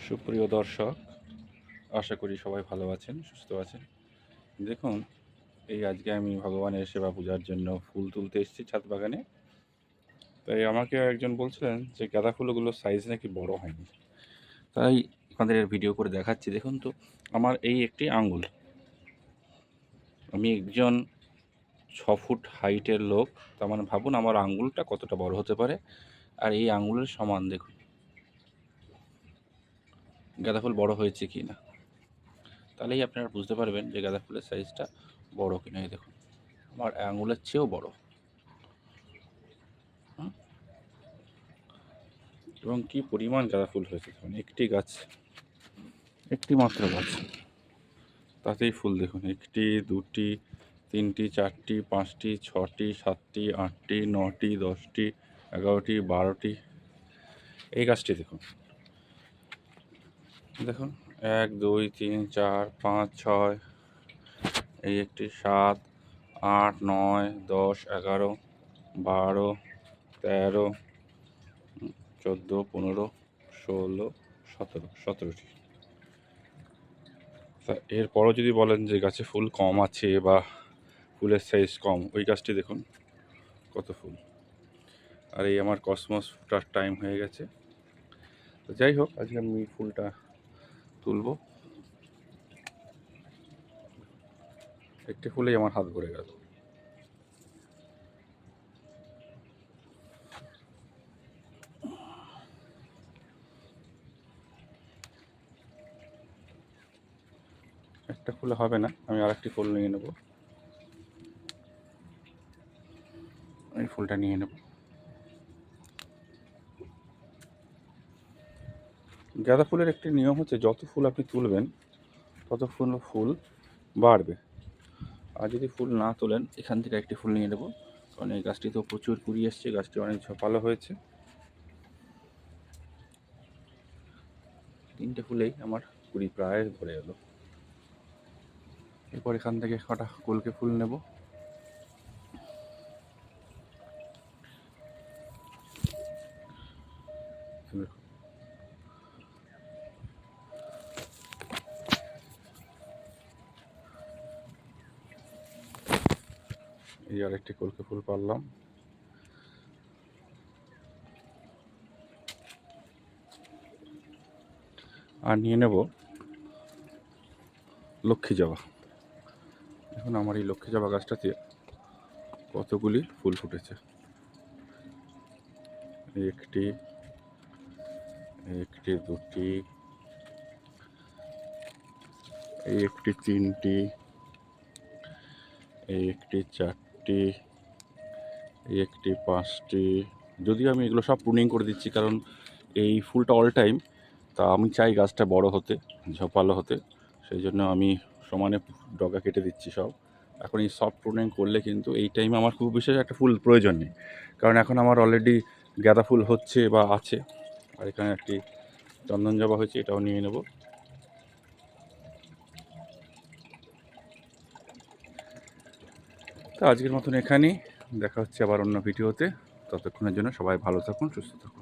সুপ্রিয় দর্শক, আশা করি সবাই ভালো আছেন, সুস্থ আছেন। দেখুন, এই আজকে আমি ভগবানের সেবা পূজার জন্য ফুল তুলতে এসেছি ছাদ বাগানে। তাই আমাকে একজন বলছিলেন যে গাঁদা ফুলগুলোর সাইজ নাকি বড় হয়নি। তাই আপনাদের ভিডিও করে দেখাচ্ছি। দেখুন তো, আমার এই একটি আঙ্গুল। আমি একজন 6 ফুট হাইটের লোক। তার মানে ভাবুন আমার আঙ্গুলটা কতটা বড় হতে পারে। আর এই আঙ্গুলের সমান দেখুন গাঁদা ফুল বড় হয়েছে কি না। তাহলেই আপনারা বুঝতে পারবেন যে গাঁদা ফুলের সাইজটা বড় কিনা। এই দেখুন, আমার আঙুলের চেয়েও বড়। হুম? এবং কি পরিমাণ গাঁদা ফুল হয়েছে দেখুন। একটি গাছ, একটি মাত্র গাছ, তাতেই ফুল দেখুন। একটি, দুটি, তিনটি, চারটি, পাঁচটি, ছটি, সাতটি, আটটি, নটি, 10টি, 11টি, 12টি। এই গাছটি দেখুন, দেখুন 1, 2, 3, 4, 5, 6, এই একটি 7, 8, 9, 10, 11, 12, 13, 14, 15, 16, 17টি। তা এরপরও যদি বলেন যে গাছে ফুল কম আছে বা ফুলের সাইজ কম, ওই গাছটি দেখুন কত ফুল। আর এই আমার কসমস ফুটার টাইম হয়ে গেছে। তো যাই হোক, আজকে আমি ফুলটা তুলবো। একটি ফুলেই আমার হাত ভরে গেল। একটা ফুলে হবে না, আমি আরেকটি ফুল নিয়ে নেব। এই ফুলটা নিয়ে নেব। গাঁদা ফুলের একটি নিয়ম হচ্ছে, যত ফুল আপনি তুলবেন তত ফুল বাড়বে। আর যদি ফুল না তোলেন, এখান থেকে একটি ফুল নিয়ে নেব, কারণ এই গাছটি তো প্রচুর কুড়ি এসছে, গাছটি অনেক ঝোপালো হয়েছে। 3টে ফুলেই আমার কুড়ি প্রায় ভরে এলো। এরপর এখান থেকে কটা কলকে ফুল নেব। এই আরেকটি কলকে ফুল পারলাম। আর নিয়ে নেব লক্ষ্মী জবা। এখন আমার এই লক্ষ্মী জবা গাছটাতে কতগুলি ফুল ফুটেছে। একটি, একটি, দুটি, এই একটি, তিনটি, এই একটি, চারটি, এই একটি, 5টি। যদিও আমি এগুলো সব প্রুনিং করে দিচ্ছি, কারণ এই ফুলটা অল টাইম। তা আমি চাই গাছটা বড় হতে, ঝোপালো হতে, সেই জন্য আমি সমানে ডগা কেটে দিচ্ছি সব। এখন এই সব প্রুনিং করলে কিন্তু এই টাইমে আমার খুব বিশেষ একটা ফুল প্রয়োজন নেই, কারণ এখন আমার অলরেডি গাঁদা ফুল হচ্ছে বা আছে। আর এখানে একটি চন্দন জবা হয়েছে, এটাও নিয়ে নেব। তো আজকের মতন এখানেই, দেখা হচ্ছে আবার অন্য ভিডিওতে। ততক্ষণের জন্য সবাই ভালো থাকুন, সুস্থ থাকুন।